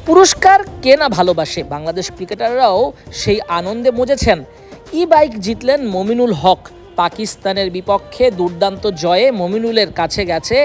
পুরস্কার কে না ভালোবাসে, বাংলাদেশ ক্রিকেটাররাও সেই আনন্দে মজেছেন। ই বাইক জিতলেন মমিনুল হক। পাকিস্তানের বিপক্ষে দুর্দান্ত জয়ে মমিনুলের কাছে গেছে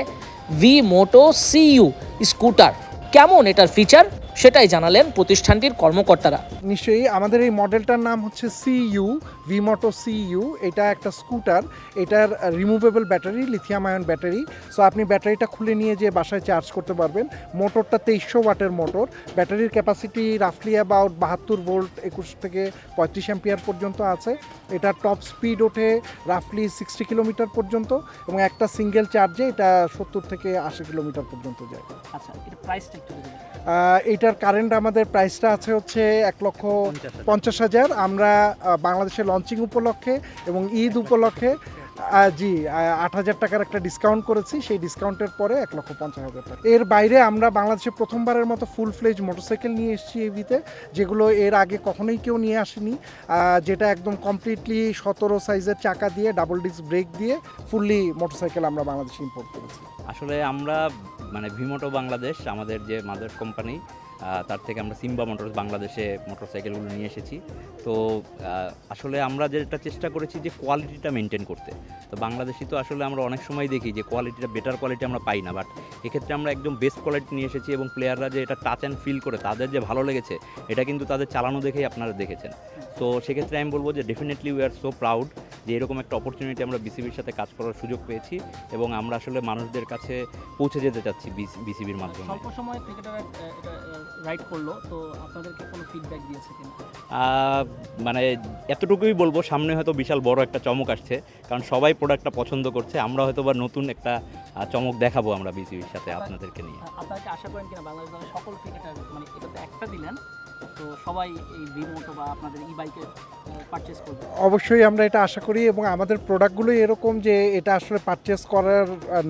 ভি মোটো সিইউ স্কুটার। কেমন এটার ফিচার সেটাই জানালেন প্রতিষ্ঠানটির কর্মকর্তারা। নিশ্চয়ই আমাদের এই মডেলটার নাম হচ্ছে সিইউ, ভিমোটো সিইউ। এটা একটা স্কুটার, এটার removable battery, lithium ion battery. So আপনি ব্যাটারিটা খুলে নিয়ে যেয়ে বাসায় চার্জ করতে পারবেন। মোটরটা 2300 ওয়াটের মোটর। ব্যাটারির ক্যাপাসিটি রাফলি অ্যাবাউট 72 ভোল্ট 21 থেকে 35 অ্যাম্পিয়ার পর্যন্ত আছে। এটা টপ স্পিড ওঠে রাফলি 60 কিলোমিটার পর্যন্ত এবং একটা সিঙ্গেল চার্জে এটা 70 থেকে 80 কিলোমিটার পর্যন্ত যায়। আচ্ছা, এটা প্রাইসটা একটু বলুন। এটার কারেন্ট আমাদের প্রাইসটা আছে হচ্ছে 1,50,000। আমরা বাংলাদেশে লঞ্চিং উপলক্ষে এবং ঈদ উপলক্ষে 8,000 টাকার একটা ডিসকাউন্ট করেছি। সেই ডিসকাউন্টের পরে 1,50,000 টাকা। এর বাইরে আমরা বাংলাদেশে প্রথমবারের মতো ফুল ফ্লেজ মোটরসাইকেল নিয়ে এসেছি এভিতে, যেগুলো এর আগে কখনোই কেউ নিয়ে আসেনি। যেটা একদম কমপ্লিটলি 17 সাইজের চাকা দিয়ে ডাবল ডিস্ক ব্রেক দিয়ে ফুললি মোটরসাইকেল আমরা বাংলাদেশে ইম্পোর্ট করেছি। আসলে আমরা ভিমোটো বাংলাদেশ আমাদের যে মাদার কোম্পানি, তার থেকে আমরা সিম্বা মোটরস বাংলাদেশে মোটরসাইকেলগুলো নিয়ে এসেছি। তো আসলে আমরা যেটা চেষ্টা করেছি যে কোয়ালিটিটা মেনটেন করতে। তো বাংলাদেশি তো আসলে আমরা অনেক সময় দেখি যে কোয়ালিটিটা বেটার কোয়ালিটি আমরা পাই না, বাট এক্ষেত্রে আমরা একদম বেস্ট কোয়ালিটি নিয়ে এসেছি এবং প্লেয়াররা যে এটা টাচ অ্যান্ড ফিল করে তাদের যে ভালো লেগেছে এটা কিন্তু তাদের চালানো দেখেই আপনারা দেখেছেন। তো সেক্ষেত্রে আমি বলবো যে definitely we are so proud যে এরকম একটা অপরচুনিটি আমরা বিসিবির সাথে কাজ করার সুযোগ পেয়েছি এবং আমরা আসলে মানুষদের কাছে পৌঁছে যেতে চাচ্ছি বিসিবির মাধ্যমে। স্বল্প সময়ে ক্রিকেটাররা এটা রাইড করলো, তো আপনাদেরকে কোনো ফিডব্যাক দিয়েছে কিনা? এতটুকুই বলবো, সামনে হয়তো বিশাল বড় একটা চমক আসছে, কারণ সবাই প্রোডাক্টটা পছন্দ করছে। আমরা হয়তো বা নতুন একটা চমক দেখাবো আমরা বিসিবির সাথে আপনাদেরকে নিয়ে। আপনারা কি আশা করেন কিনা বাংলাদেশ দলের সকল ক্রিকেটার, এটা তো একটা দিলেন, তো সবাই এই ভিমোটো বা আপনাদের ই বাইকে পারচেজ করবে? অবশ্যই আমরা এটা আশা করি এবং আমাদের প্রোডাক্টগুলো এরকম যে এটা আসলে পারচেস করার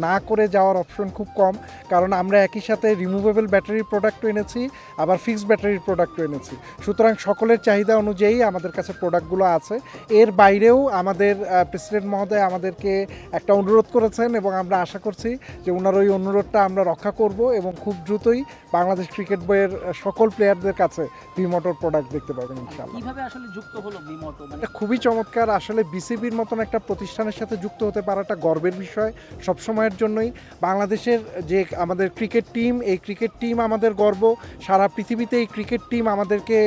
না করে যাওয়ার অপশন খুব কম, কারণ আমরা একই সাথে রিমুভেবল ব্যাটারির প্রোডাক্টও এনেছি, আবার ফিক্সড ব্যাটারির প্রোডাক্টও এনেছি। সুতরাং সকলের চাহিদা অনুযায়ী আমাদের কাছে প্রোডাক্টগুলো আছে। এর বাইরেও আমাদের প্রেসিডেন্ট মহোদয় আমাদেরকে একটা অনুরোধ করেছেন এবং আমরা আশা করছি যে ওনার ওই অনুরোধটা আমরা রক্ষা করব এবং খুব দ্রুতই বাংলাদেশ ক্রিকেট বইয়ের সকল প্লেয়ারদের কাছে ভিমোটোর প্রোডাক্ট দেখতে পাবেন ইনশাআল্লাহ। কিভাবে আসলে যুক্ত হলো ভিমোটো? এটা খুবই চমৎকার। আসলে বিসিবির মতন একটা প্রতিষ্ঠানের সাথে যুক্ত হতে পারাটা গর্বের বিষয় সবসময়ের জন্যই। বাংলাদেশের যে আমাদের ক্রিকেট টিম, এই ক্রিকেট টিম আমাদের গর্ব। সারা পৃথিবীতে এই ক্রিকেট টিম আমাদেরকে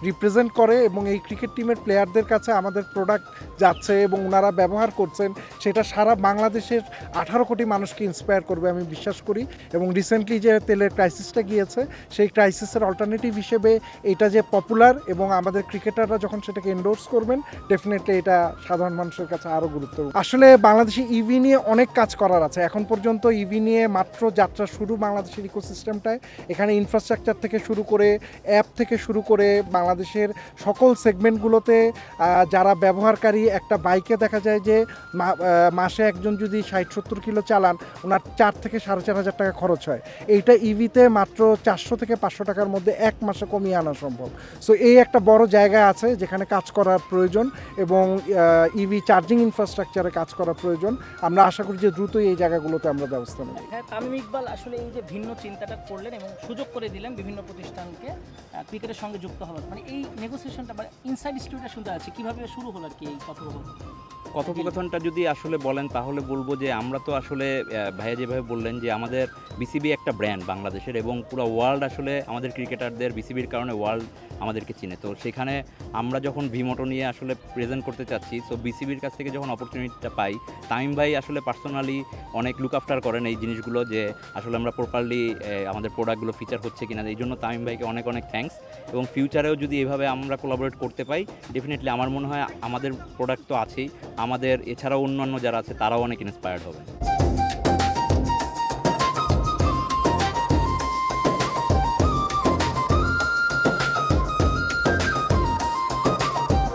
রিপ্রেজেন্ট করে এবং এই ক্রিকেট টিমের প্লেয়ারদের কাছে আমাদের প্রোডাক্ট যাচ্ছে এবং ওনারা ব্যবহার করছেন, সেটা সারা বাংলাদেশের 18 কোটি মানুষকে ইন্সপায়ার করবে আমি বিশ্বাস করি। এবং রিসেন্টলি যে তেলের ক্রাইসিসটা গিয়েছে, সেই ক্রাইসিসের অল্টারনেটিভ হিসেবে এটা যে পপুলার এবং আমাদের ক্রিকেটাররা যখন সেটাকে এন্ডোর্স করবেন, ডেফিনেটলি এটা সাধারণ মানুষের কাছে আরও গুরুত্বপূর্ণ। আসলে বাংলাদেশে ইভি নিয়ে অনেক কাজ করার আছে। এখন পর্যন্ত ইভি নিয়ে মাত্র যাত্রা শুরু বাংলাদেশের ইকোসিস্টেমটায়। এখানে ইনফ্রাস্ট্রাকচার থেকে শুরু করে অ্যাপ থেকে শুরু করে বাংলাদেশের সকল সেগমেন্টগুলোতে যারা ব্যবহারকারী, একটা বাইকে দেখা যায় যে মাসে একজন যদি 60-70 কিলো চালান, ওনার 4 থেকে 4,500 টাকা খরচ হয়। এইটা ইভিতে মাত্র 400 থেকে 500 টাকার মধ্যে এক মাসে কমিয়ে আনা সম্ভব। সো এই একটা বড় জায়গা আছে যেখানে কাজ করার প্রয়োজন এবং ইভি চার্জিং ইনফ্রাস্ট্রাকচারে কাজ করা প্রয়োজন। আমরা আশা করি যে দ্রুতই এই জায়গাগুলোতে আমরা ব্যবস্থা নেব। তামিম ইকবাল আসলে এই যে ভিন্ন চিন্তাটা করলেন এবং সুযোগ করে দিলেন বিভিন্ন প্রতিষ্ঠানকে ক্রিকেটের সঙ্গে যুক্ত হওয়ার, এই নেগোসিয়েশনটা ইনসাইড স্টোরিটা শুনতে আছে, কিভাবে শুরু হলো আর কি এই কথোপকথনটা যদি আসলে বলেন তাহলে বলবো যে আমরা তো আসলে ভাইয়া যেভাবে বললেন যে আমাদের বিসিবি একটা ব্র্যান্ড বাংলাদেশের এবং পুরো ওয়ার্ল্ড আসলে আমাদের ক্রিকেটারদের বিসিবির কারণে ওয়ার্ল্ড আমাদেরকে চিনে। তো সেখানে আমরা যখন ভিমোটো নিয়ে আসলে প্রেজেন্ট করতে চাচ্ছি, সো বিসিবির কাছ থেকে যখন অপরচুনিটিটা পাই, তামিম ভাই আসলে পার্সোনালি অনেক লুক আফটার করেন এই জিনিসগুলো, যে আসলে আমরা প্রপারলি আমাদের প্রোডাক্টগুলো ফিচার হচ্ছে কিনা। এই জন্য তামিম ভাইকে অনেক অনেক থ্যাঙ্কস। এবং ফিউচারেও যদি এভাবে আমরা কোলাবোরেট করতে পাই, ডেফিনেটলি আমার মনে হয় আমাদের প্রোডাক্ট তো আছেই, আমাদের এছাড়াও অন্যান্য যারা আছে তারাও অনেক ইন্সপায়ার্ড হবে।